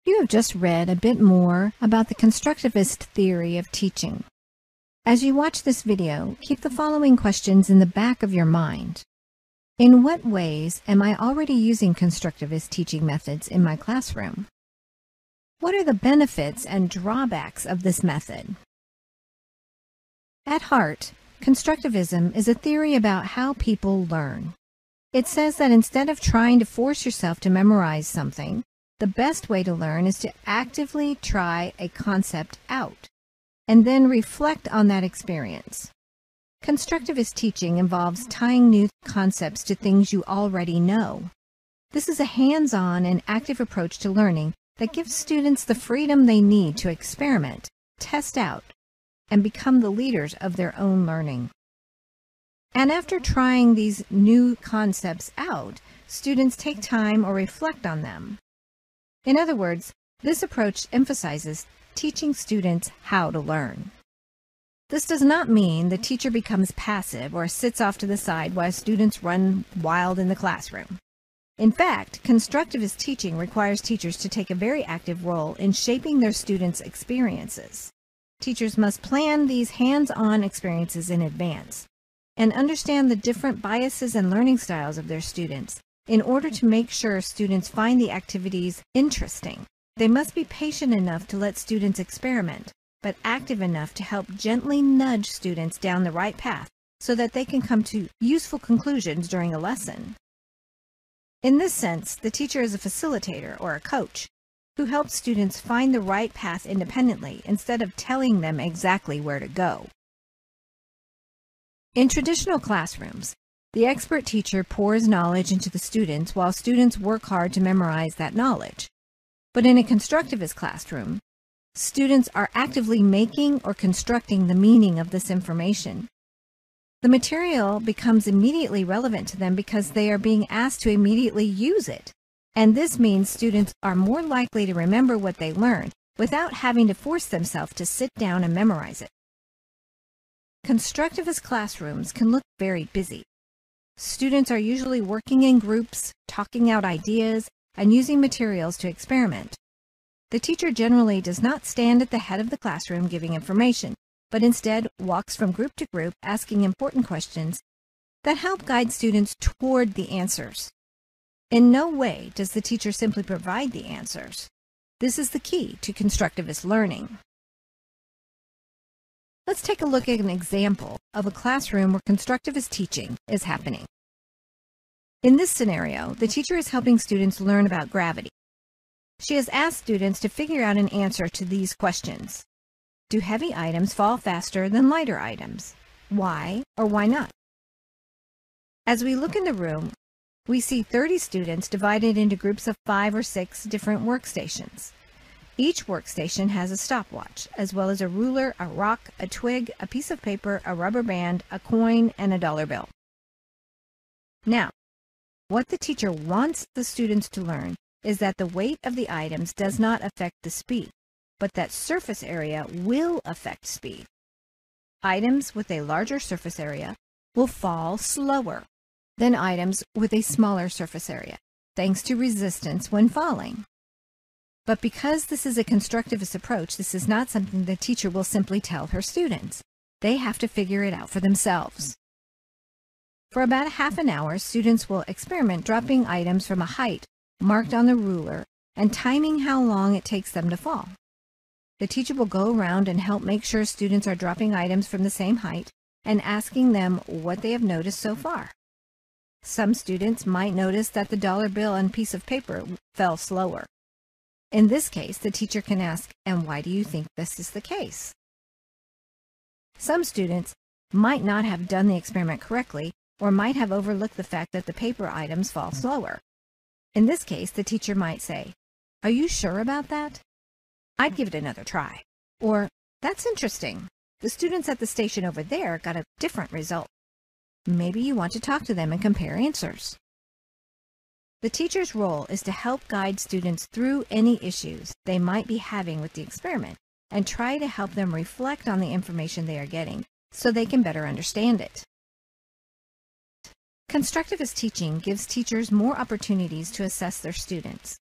You have just read a bit more about the constructivist theory of teaching. As you watch this video, keep the following questions in the back of your mind. In what ways am I already using constructivist teaching methods in my classroom? What are the benefits and drawbacks of this method? At heart, constructivism is a theory about how people learn. It says that instead of trying to force yourself to memorize something, the best way to learn is to actively try a concept out and then reflect on that experience. Constructivist teaching involves tying new concepts to things you already know. This is a hands-on and active approach to learning that gives students the freedom they need to experiment, test out, and become the leaders of their own learning. And after trying these new concepts out, students take time or reflect on them. In other words, this approach emphasizes teaching students how to learn. This does not mean the teacher becomes passive or sits off to the side while students run wild in the classroom. In fact, constructivist teaching requires teachers to take a very active role in shaping their students' experiences. Teachers must plan these hands-on experiences in advance and understand the different biases and learning styles of their students in order to make sure students find the activities interesting. They must be patient enough to let students experiment, but active enough to help gently nudge students down the right path so that they can come to useful conclusions during a lesson. In this sense, the teacher is a facilitator or a coach who helps students find the right path independently instead of telling them exactly where to go. In traditional classrooms, the expert teacher pours knowledge into the students while students work hard to memorize that knowledge. But in a constructivist classroom, students are actively making or constructing the meaning of this information. The material becomes immediately relevant to them because they are being asked to immediately use it. And this means students are more likely to remember what they learned without having to force themselves to sit down and memorize it. Constructivist classrooms can look very busy. Students are usually working in groups, talking out ideas, and using materials to experiment. The teacher generally does not stand at the head of the classroom giving information, but instead walks from group to group asking important questions that help guide students toward the answers. In no way does the teacher simply provide the answers. This is the key to constructivist learning. Let's take a look at an example of a classroom where constructivist teaching is happening. In this scenario, the teacher is helping students learn about gravity. She has asked students to figure out an answer to these questions. Do heavy items fall faster than lighter items? Why or why not? As we look in the room, we see 30 students divided into groups of 5 or 6 different workstations. Each workstation has a stopwatch, as well as a ruler, a rock, a twig, a piece of paper, a rubber band, a coin, and a dollar bill. Now, what the teacher wants the students to learn is that the weight of the items does not affect the speed, but that surface area will affect speed. Items with a larger surface area will fall slower than items with a smaller surface area, thanks to resistance when falling. But because this is a constructivist approach, this is not something the teacher will simply tell her students. They have to figure it out for themselves. For about a half an hour, students will experiment dropping items from a height marked on the ruler and timing how long it takes them to fall. The teacher will go around and help make sure students are dropping items from the same height and asking them what they have noticed so far. Some students might notice that the dollar bill and piece of paper fell slower. In this case, the teacher can ask, "And why do you think this is the case?" Some students might not have done the experiment correctly or might have overlooked the fact that the paper items fall slower. In this case, the teacher might say, "Are you sure about that? I'd give it another try." Or, "That's interesting. The students at the station over there got a different result. Maybe you want to talk to them and compare answers." The teacher's role is to help guide students through any issues they might be having with the experiment and try to help them reflect on the information they are getting so they can better understand it. Constructivist teaching gives teachers more opportunities to assess their students.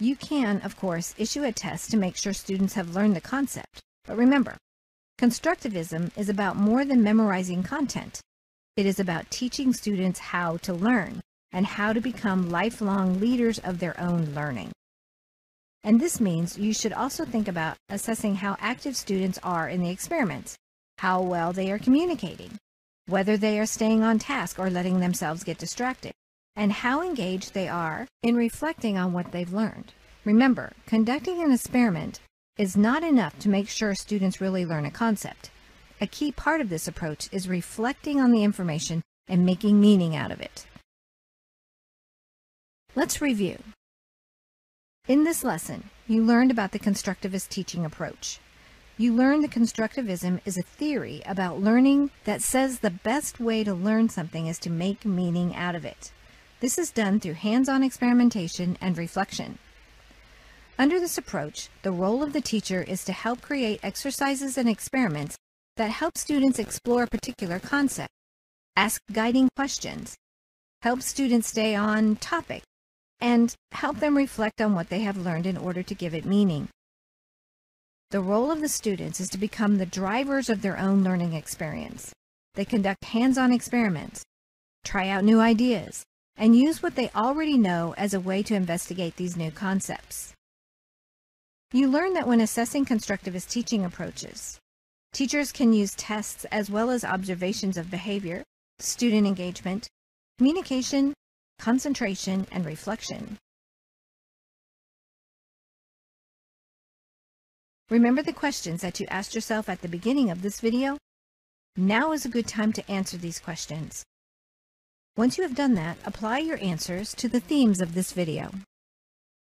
You can, of course, issue a test to make sure students have learned the concept. But remember, constructivism is about more than memorizing content. It is about teaching students how to learn and how to become lifelong leaders of their own learning. And this means you should also think about assessing how active students are in the experiments, how well they are communicating, whether they are staying on task or letting themselves get distracted, and how engaged they are in reflecting on what they've learned. Remember, conducting an experiment is not enough to make sure students really learn a concept. A key part of this approach is reflecting on the information and making meaning out of it. Let's review. In this lesson, you learned about the constructivist teaching approach. You learned that constructivism is a theory about learning that says the best way to learn something is to make meaning out of it. This is done through hands-on experimentation and reflection. Under this approach, the role of the teacher is to help create exercises and experiments that help students explore a particular concept, ask guiding questions, help students stay on topic, and help them reflect on what they have learned in order to give it meaning. The role of the students is to become the drivers of their own learning experience. They conduct hands-on experiments, try out new ideas, and use what they already know as a way to investigate these new concepts. You learn that when assessing constructivist teaching approaches, teachers can use tests as well as observations of behavior, student engagement, communication, concentration, and reflection. Remember the questions that you asked yourself at the beginning of this video? Now is a good time to answer these questions. Once you have done that, apply your answers to the themes of this video.